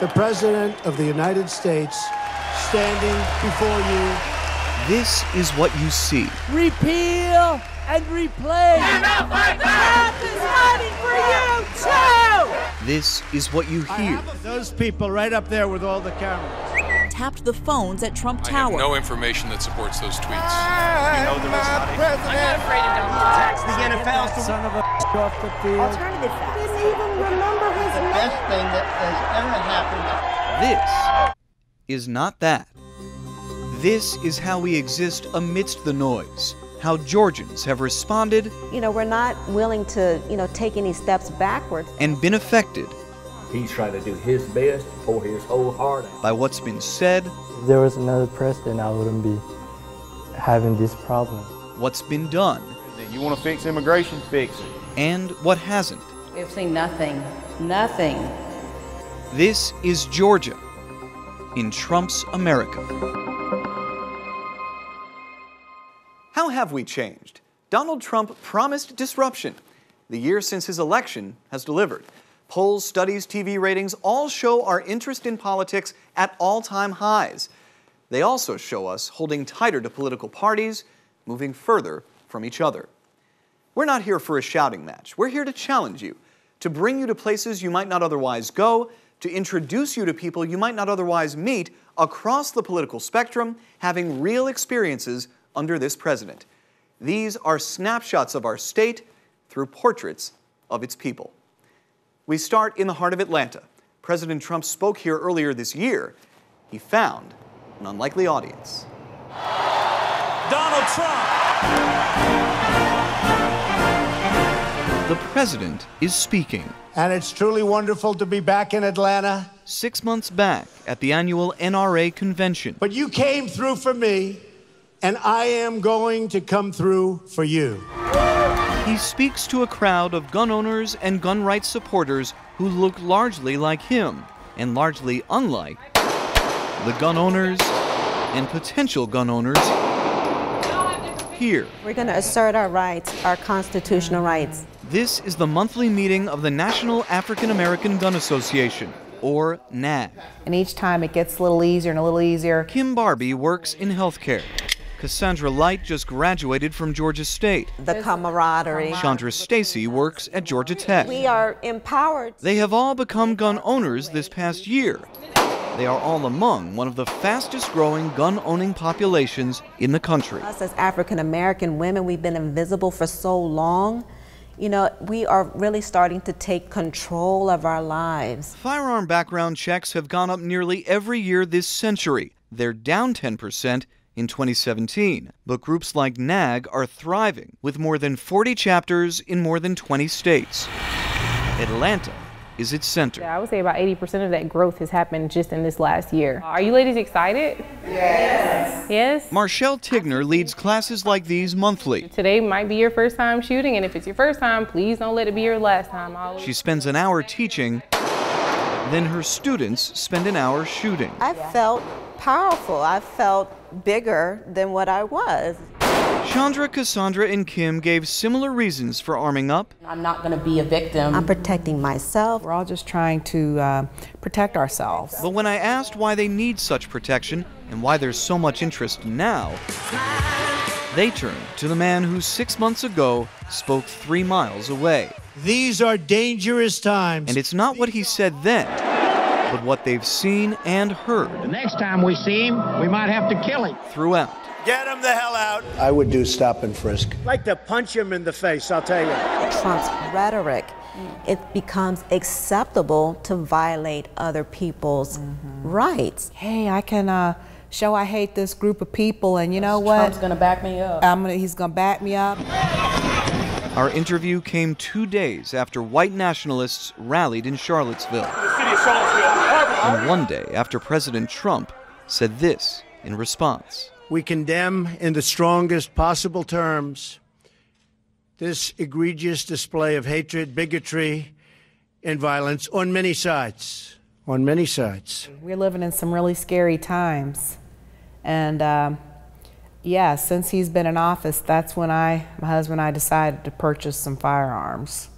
the President of the United States standing before you. This is what you see. Repeal and replace. Trump is fighting for you, too! This is what you hear. Those people right up there with all the cameras. Tapped the phones at Trump Tower. I have no information that supports those tweets. You know there was not I'm not afraid of Donald Trump. the NFL's Son of a off the field. Alternative facts. Didn't even remember his name. The best thing that has ever happened. This is not that. This is how we exist amidst the noise. How Georgians have responded. You know, we're not willing to, take any steps backwards. And been affected. He's trying to do his best, pour his whole heart out. By what's been said. If there was another president, I wouldn't be having this problem. What's been done. You want to fix immigration? Fix it. And what hasn't. We've seen nothing. Nothing. This is Georgia in Trump's America. How have we changed? Donald Trump promised disruption. The year since his election has delivered. Polls, studies, TV ratings all show our interest in politics at all-time highs. They also show us holding tighter to political parties, moving further from each other. We're not here for a shouting match. We're here to challenge you, to bring you to places you might not otherwise go, to introduce you to people you might not otherwise meet across the political spectrum, having real experiences under this president. These are snapshots of our state through portraits of its people. We start in the heart of Atlanta. President Trump spoke here earlier this year. He found an unlikely audience. Donald Trump! The president is speaking. And it's truly wonderful to be back in Atlanta. 6 months back at the annual NRA convention. But you came through for me, and I am going to come through for you. He speaks to a crowd of gun owners and gun rights supporters who look largely like him and largely unlike the gun owners and potential gun owners here. We're going to assert our rights, our constitutional rights. This is the monthly meeting of the National African American Gun Association, or NAG. And each time it gets a little easier and a little easier. Kim Barbie works in healthcare. Cassandra Light just graduated from Georgia State. The camaraderie. Chandra Stacy works at Georgia Tech. We are empowered. They have all become gun owners this past year. They are all among one of the fastest growing gun-owning populations in the country. Us as African American women, we've been invisible for so long. We are really starting to take control of our lives. Firearm background checks have gone up nearly every year this century. They're down 10% in 2017. But groups like NAG are thriving, with more than 40 chapters in more than 20 states. Atlanta is its center. I would say about 80% of that growth has happened just in this last year. Are you ladies excited? Yes. Yes? Marshall Tigner leads classes like these monthly. Today might be your first time shooting, and if it's your first time, please don't let it be your last time. She spends an hour teaching, then her students spend an hour shooting. I felt powerful. I felt bigger than what I was. Chandra, Cassandra, and Kim gave similar reasons for arming up. I'm not going to be a victim. I'm protecting myself. We're all just trying to protect ourselves. But when I asked why they need such protection and why there's so much interest now, they turned to the man who 6 months ago spoke 3 miles away. These are dangerous times. And it's not what he said then, but what they've seen and heard. The next time we see him, we might have to kill him. Throughout. Get him the hell out. I would do stop and frisk. I'd like to punch him in the face, I'll tell you. Trump's rhetoric, it becomes acceptable to violate other people's rights. Hey, I can show I hate this group of people, and you know what? Trump's going to back me up. He's going to back me up. Our interview came 2 days after white nationalists rallied in Charlottesville. The city of Charlottesville. And 1 day after President Trump said this in response. We condemn in the strongest possible terms this egregious display of hatred, bigotry, and violence on many sides. On many sides. We're living in some really scary times. And yeah, since he's been in office, that's when my husband and I decided to purchase some firearms.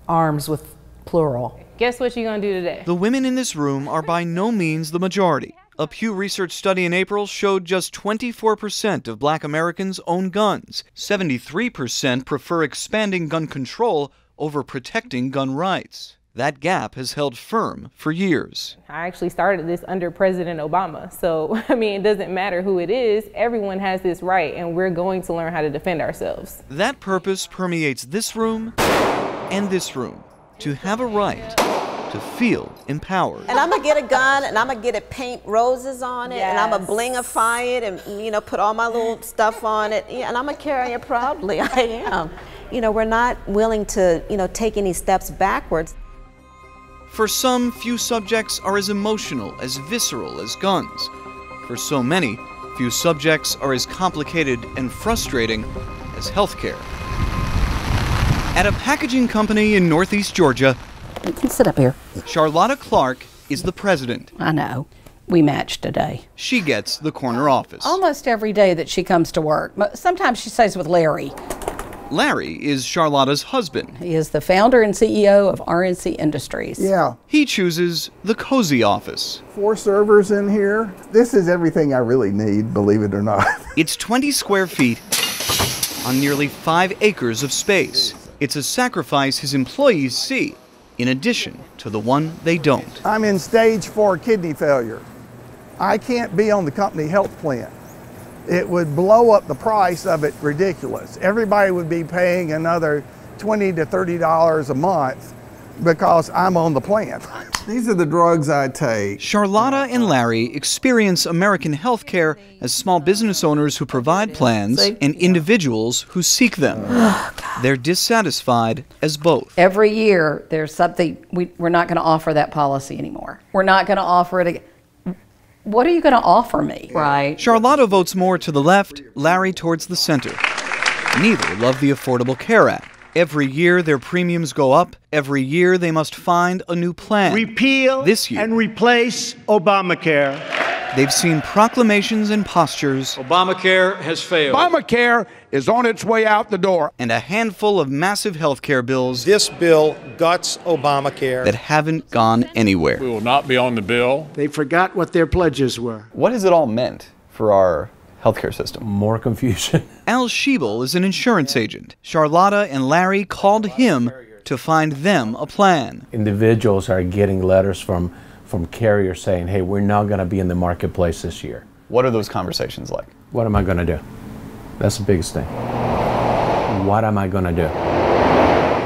Arms with plural. Guess what you're gonna do today? The women in this room are by no means the majority. A Pew Research study in April showed just 24% of black Americans own guns. 73% prefer expanding gun control over protecting gun rights. That gap has held firm for years. I actually started this under President Obama. So, I mean, it doesn't matter who it is. Everyone has this right, and we're going to learn how to defend ourselves. That purpose permeates this room and this room. To have a right, to feel empowered. And I'm gonna get a gun and I'm gonna get it, paint roses on it, and I'm gonna blingify it and, you know, put all my little stuff on it, and I'm gonna carry it proudly. I am. You know, we're not willing to, you know, take any steps backwards. For some, few subjects are as emotional, as visceral as guns. For so many, few subjects are as complicated and frustrating as healthcare. At a packaging company in Northeast Georgia, you can sit up here. Charlotta Clark is the president. I know. We match today. She gets the corner office. Almost every day that she comes to work. Sometimes she stays with Larry. Larry is Charlotta's husband. He is the founder and CEO of RNC Industries. Yeah. He chooses the cozy office. 4 servers in here. This is everything I really need, believe it or not. It's 20 square feet on nearly 5 acres of space. It's a sacrifice his employees see, in addition to the one they don't. I'm in stage 4 kidney failure. I can't be on the company health plan. It would blow up the price of it ridiculous. Everybody would be paying another $20 to $30 a month because I'm on the plan. These are the drugs I take. Charlotta and Larry experience American healthcare as small business owners who provide plans and individuals who seek them. They're dissatisfied as both. Every year there's something, we're not going to offer that policy anymore. We're not going to offer it again. What are you going to offer me? Right. Charlotta votes more to the left, Larry towards the center. Neither love the Affordable Care Act. Every year their premiums go up. Every year they must find a new plan. Repeal this year, and replace Obamacare. They've seen proclamations and postures. Obamacare has failed. Obamacare is on its way out the door. And a handful of massive health care bills. This bill guts Obamacare. That haven't gone anywhere. We will not be on the bill. They forgot what their pledges were. What has it all meant for our healthcare system? More confusion. Al Schiebel is an insurance agent. Charlotta and Larry called him to find them a plan. Individuals are getting letters from carriers saying, hey, we're not going to be in the marketplace this year. What are those conversations like? What am I going to do? That's the biggest thing. What am I going to do?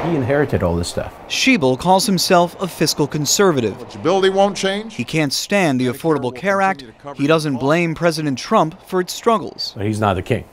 He inherited all this stuff. Schiebel calls himself a fiscal conservative. Eligibility won't change. He can't stand the Affordable Care Act. He doesn't blame President Trump for its struggles. But he's not the king,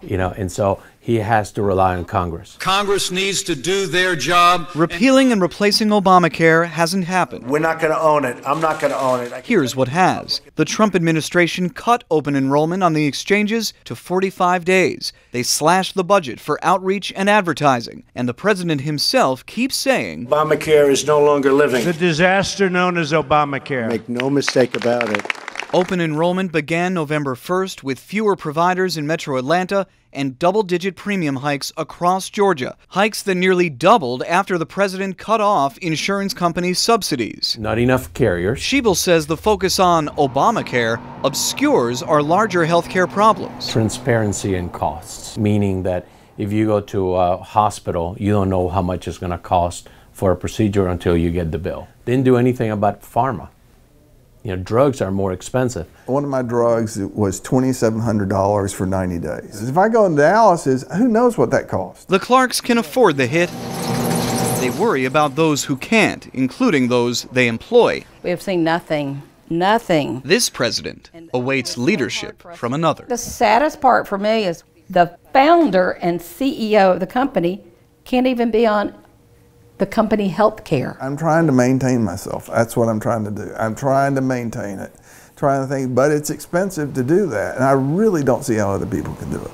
you know, and so he has to rely on Congress. Congress needs to do their job. Repealing and replacing Obamacare hasn't happened. We're not going to own it. I'm not going to own it. Here's what has. The Trump administration cut open enrollment on the exchanges to 45 days. They slashed the budget for outreach and advertising. And the president himself keeps saying, Obamacare is no longer living. The disaster known as Obamacare. Make no mistake about it. Open enrollment began November 1st with fewer providers in Metro Atlanta and double-digit premium hikes across Georgia. Hikes that nearly doubled after the president cut off insurance companies' subsidies. Not enough carriers. Schiebel says the focus on Obamacare obscures our larger healthcare problems. Transparency in costs, meaning that if you go to a hospital, you don't know how much it's going to cost for a procedure until you get the bill. Didn't do anything about pharma. You know, drugs are more expensive. One of my drugs was $2,700 for 90 days. If I go into dialysis, who knows what that costs? The Clarks can afford the hit. They worry about those who can't, including those they employ. We have seen nothing. This president awaits leadership from another. The saddest part for me is the founder and CEO of the company can't even be on the company health care. I'm trying to maintain myself. That's what I'm trying to do. I'm trying to maintain it. Trying to think, but it's expensive to do that. And I really don't see how other people can do it.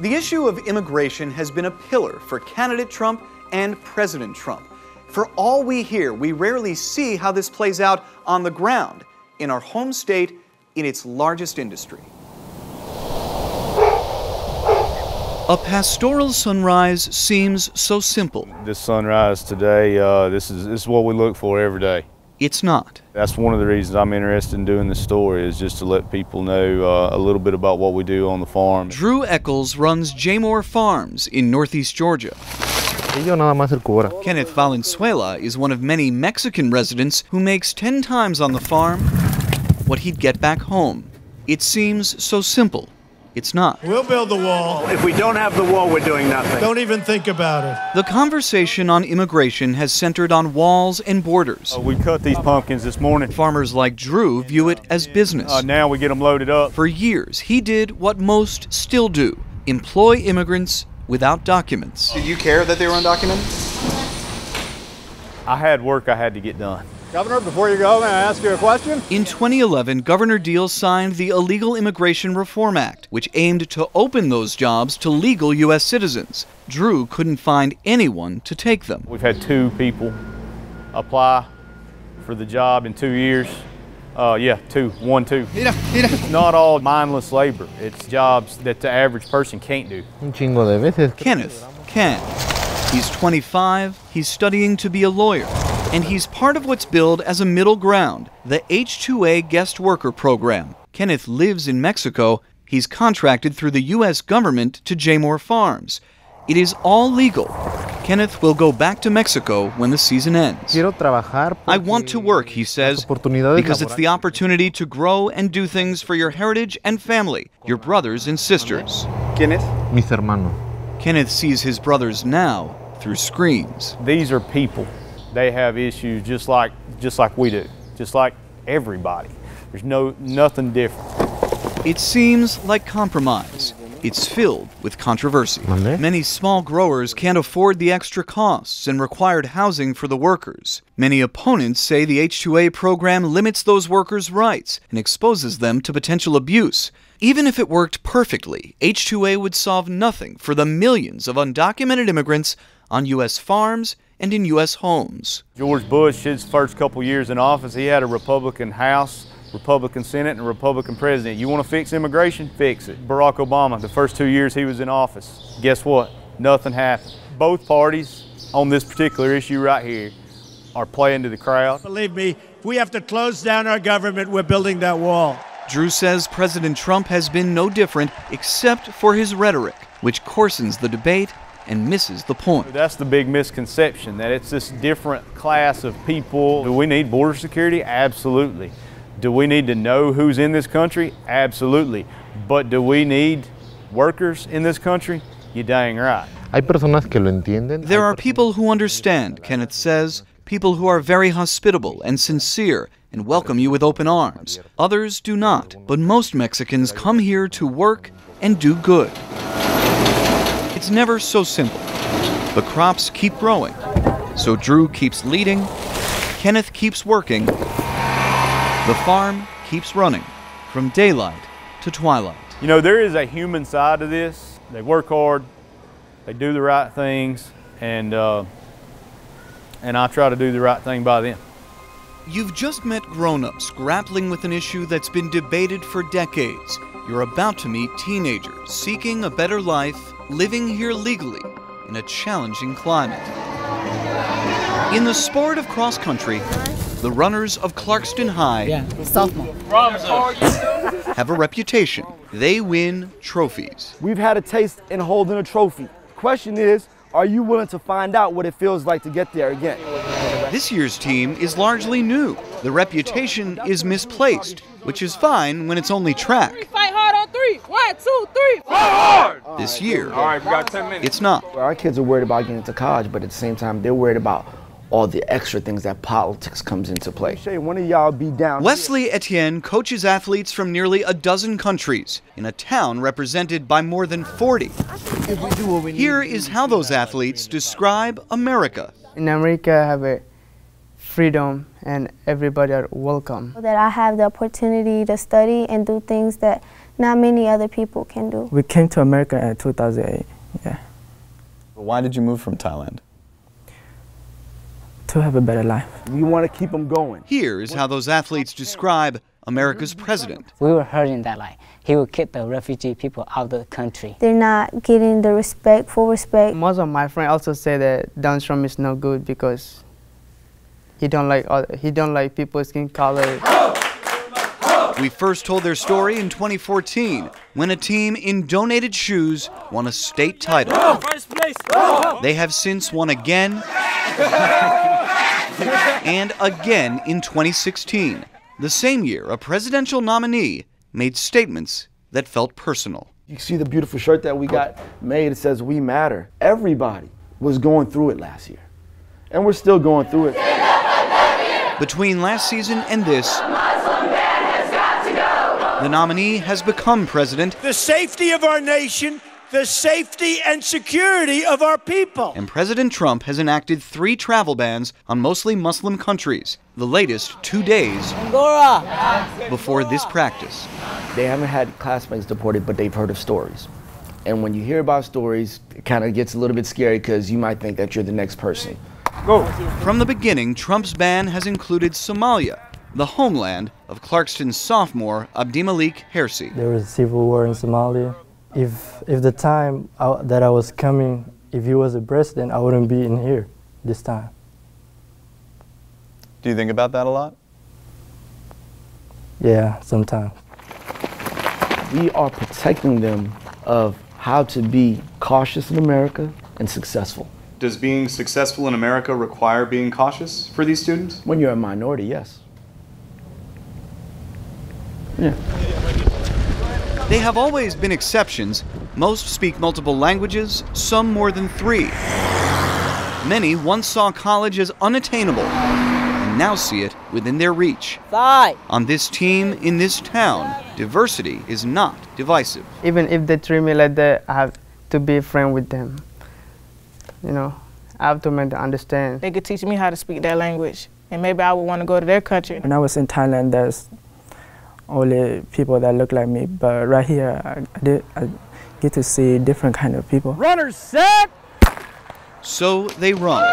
The issue of immigration has been a pillar for candidate Trump and President Trump. For all we hear, we rarely see how this plays out on the ground, in our home state, in its largest industry. A pastoral sunrise seems so simple. This sunrise today, this is what we look for every day. It's not. That's one of the reasons I'm interested in doing this story, is just to let people know a little bit about what we do on the farm. Drew Eccles runs Jaymore Farms in northeast Georgia. Kenneth Valenzuela is one of many Mexican residents who makes 10 times on the farm what he'd get back home. It seems so simple. It's not. We'll build the wall. If we don't have the wall, we're doing nothing. Don't even think about it. The conversation on immigration has centered on walls and borders. We cut these pumpkins this morning. Farmers like Drew view it as business. Now we get them loaded up. For years, he did what most still do: employ immigrants without documents. Did you care that they were undocumented? I had work I had to get done. Governor, before you go, may I ask you a question? In 2011, Governor Deal signed the Illegal Immigration Reform Act, which aimed to open those jobs to legal U.S. citizens. Drew couldn't find anyone to take them. We've had 2 people apply for the job in 2 years. Yeah, 2. It's not all mindless labor. It's jobs that the average person can't do. Kenneth can. He's 25, he's studying to be a lawyer, and he's part of what's billed as a middle ground, the H-2A guest worker program. Kenneth lives in Mexico. He's contracted through the U.S. government to Jaymore Farms. It is all legal. Kenneth will go back to Mexico when the season ends. I want to work, he says, because it's the opportunity to grow and do things for your heritage and family, your brothers and sisters. Kenneth? Mis hermanos. Kenneth sees his brothers now through screens. These are people. They have issues just like we do, just like everybody. There's nothing different. It seems like compromise. It's filled with controversy. Many small growers can't afford the extra costs and required housing for the workers. Many opponents say the H-2A program limits those workers' rights and exposes them to potential abuse. Even if it worked perfectly, H-2A would solve nothing for the millions of undocumented immigrants on U.S. farms and in U.S. homes. George Bush, his first couple years in office, he had a Republican House, Republican Senate, and a Republican President. You want to fix immigration? Fix it. Barack Obama, the first 2 years he was in office, guess what? Nothing happened. Both parties on this particular issue right here are playing to the crowd. Believe me, if we have to close down our government, we're building that wall. Drew says President Trump has been no different except for his rhetoric, which coarsens the debate and misses the point. That's the big misconception, that it's this different class of people. Do we need border security? Absolutely. Do we need to know who's in this country? Absolutely. But do we need workers in this country? You're dang right. There are people who understand, Kenneth says, people who are very hospitable and sincere and welcome you with open arms. Others do not, but most Mexicans come here to work and do good. It's never so simple. The crops keep growing, so Drew keeps leading, Kenneth keeps working, the farm keeps running from daylight to twilight. You know, there is a human side to this. They work hard, they do the right things, and I try to do the right thing by them. You've just met grown-ups grappling with an issue that's been debated for decades. You're about to meet teenagers seeking a better life, living here legally in a challenging climate. In the sport of cross-country, the runners of Clarkston High sophomore. have a reputation. They win trophies. We've had a taste in holding a trophy. The question is, are you willing to find out what it feels like to get there again? This year's team is largely new. The reputation is misplaced, which is fine when it's only track. Fight hard on 3. 1, 2, 3. Fight hard! This year, All right, we got 10 minutes. It's not. Our kids are worried about getting into college, but at the same time, they're worried about all the extra things that politics comes into play. One of y'all be down. Wesley Etienne coaches athletes from nearly a dozen countries in a town represented by more than 40. Here is how those athletes describe America. In America, I have a freedom and everybody are welcome. That I have the opportunity to study and do things that not many other people can do. We came to America in 2008, yeah. Why did you move from Thailand? To have a better life. We want to keep them going. Here is how those athletes describe America's president. We were hearing that like he would kick the refugee people out of the country. They're not getting the respect, full respect. Most of my friends also say that Donald Trump is no good because he don't like people's skin color. We first told their story in 2014 when a team in donated shoes won a state title. First place. They have since won again and again in 2016. The same year, a presidential nominee made statements that felt personal. You see the beautiful shirt that we got made, it says "We Matter." Everybody was going through it last year, and we're still going through it. Between last season and this, the nominee has become president. The safety of our nation, the safety and security of our people. And President Trump has enacted 3 travel bans on mostly Muslim countries, the latest 2 days before this practice. They haven't had classmates deported, but they've heard of stories. And when you hear about stories, it kind of gets a little bit scary because you might think that you're the next person. Go. From the beginning, Trump's ban has included Somalia, the homeland of Clarkston's sophomore Abdimalik Hersi. There was a civil war in Somalia. If the time that I was coming, if he was a president, I wouldn't be in here this time. Do you think about that a lot? Yeah, sometimes. We are protecting them of how to be cautious in America and successful. Does being successful in America require being cautious for these students? When you're a minority, yes. Yeah. They have always been exceptions. Most speak multiple languages, some more than 3. Many once saw college as unattainable and now see it within their reach. On this team, in this town, diversity is not divisive. Even if they treat me like that, I have to be a friend with them. You know, I have to make them understand. They could teach me how to speak their language, and maybe I would want to go to their country. When I was in Thailand, there's only people that look like me, but right here, I get to see different kind of people. Runners set! So they run,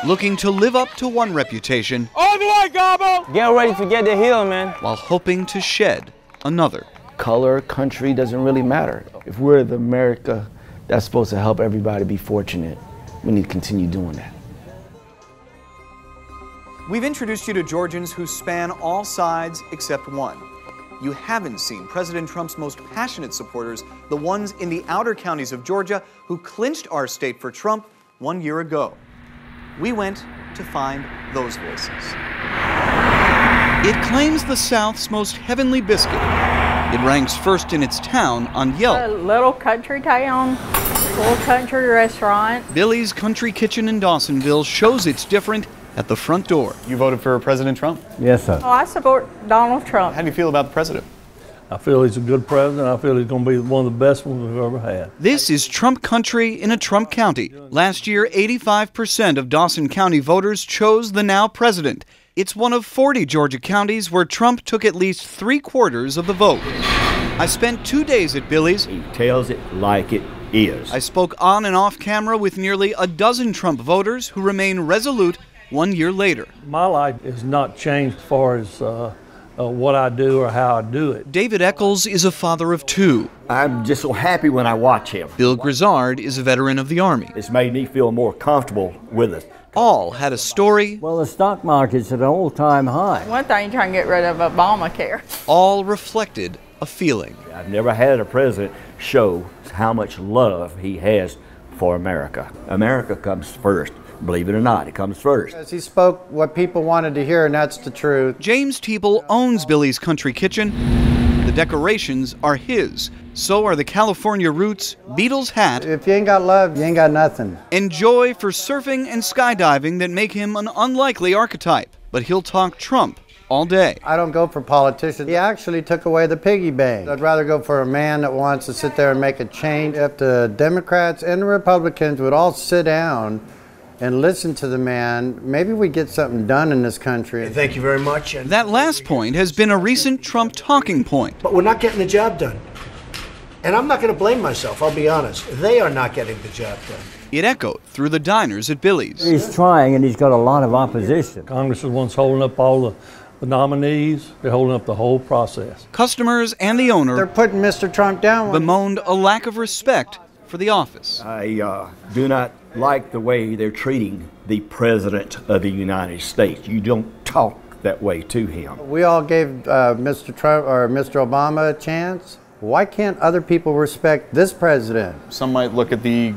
looking to live up to one reputation. On the way, Gobbo! Get ready to get the hill, man. While hoping to shed another. Color, country doesn't really matter. If we're the America that's supposed to help everybody be fortunate, we need to continue doing that. We've introduced you to Georgians who span all sides except one. You haven't seen President Trump's most passionate supporters, the ones in the outer counties of Georgia who clinched our state for Trump 1 year ago. We went to find those voices. It claims the South's most heavenly biscuit. It ranks first in its town on Yelp. A little country town, little country restaurant. Billy's Country Kitchen in Dawsonville shows it's different at the front door. You voted for President Trump? Yes, sir. Oh, I support Donald Trump. How do you feel about the president? I feel he's a good president. I feel he's going to be one of the best ones we've ever had. This is Trump country in a Trump county. Last year, 85% of Dawson County voters chose the now president. It's one of 40 Georgia counties where Trump took at least 3/4 of the vote. I spent 2 days at Billy's. He tells it like it is. I spoke on and off camera with nearly a dozen Trump voters who remain resolute 1 year later. My life has not changed as far as what I do or how I do it. David Eccles is a father of 2. I'm just so happy when I watch him. Bill Grizzard is a veteran of the Army. It's made me feel more comfortable with us. All had a story. Well, the stock market's at an all-time high. One thing, trying to get rid of Obamacare. All reflected a feeling. I've never had a president show how much love he has for America. America comes first. Believe it or not, it comes first. He spoke what people wanted to hear, and that's the truth. James Teeble owns Billy's Country Kitchen. The decorations are his. So are the California Roots Beatles hat. If you ain't got love, you ain't got nothing. And joy for surfing and skydiving that make him an unlikely archetype. But he'll talk Trump all day. I don't go for politicians. He actually took away the piggy bank. I'd rather go for a man that wants to sit there and make a change. If the Democrats and the Republicans would all sit down and listen to the man, maybe we get something done in this country. Thank you very much. That last point has been a recent Trump talking point. But we're not getting the job done. And I'm not going to blame myself, I'll be honest. They are not getting the job done. It echoed through the diners at Billy's. He's trying, and he's got a lot of opposition. Congress is one's holding up all the nominees, they're holding up the whole process. Customers and the owner, they're putting Mr. Trump down, bemoaned a lack of respect for the office. I do not like the way they're treating the President of the United States. You don't talk that way to him. We all gave Mr. Trump or Mr. Obama a chance. Why can't other people respect this president? Some might look at the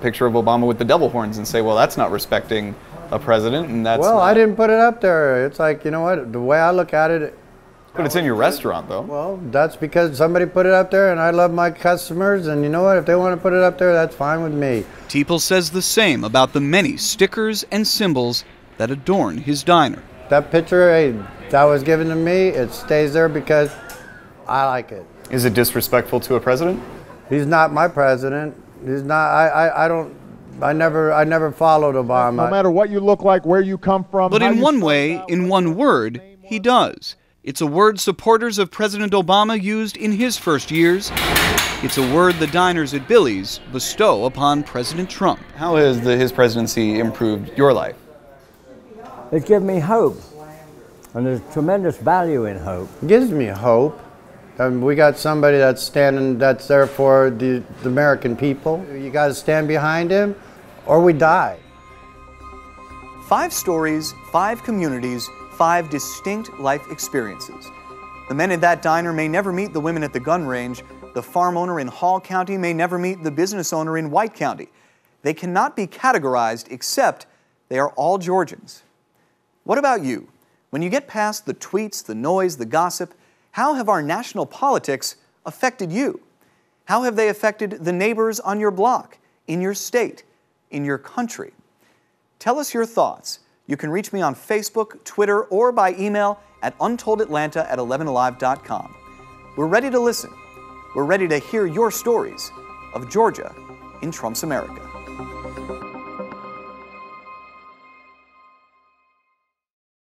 picture of Obama with the devil horns and say, well, that's not respecting a president, and that's well, not... I didn't put it up there. It's like, you know what, the way I look at it... But it's in your restaurant, though. Well, that's because somebody put it up there, and I love my customers, and you know what, if they want to put it up there, that's fine with me. Teeple says the same about the many stickers and symbols that adorn his diner. That picture that was given to me, it stays there because I like it. Is it disrespectful to a president? He's not my president. He's not. I never followed Obama. No matter what you look like, where you come from. But in one way, in one word, he does. It's a word supporters of President Obama used in his first years. It's a word the diners at Billy's bestow upon President Trump. How has his presidency improved your life? It gives me hope, and there's tremendous value in hope. It gives me hope. We got somebody that's there for the American people. You got to stand behind him, or we die. 5 stories, 5 communities, 5 distinct life experiences. The men in that diner may never meet the women at the gun range. The farm owner in Hall County may never meet the business owner in White County. They cannot be categorized except they are all Georgians. What about you? When you get past the tweets, the noise, the gossip, how have our national politics affected you? How have they affected the neighbors on your block, in your state, in your country? Tell us your thoughts. You can reach me on Facebook, Twitter, or by email at untoldatlanta@11alive.com. We're ready to listen. We're ready to hear your stories of Georgia in Trump's America.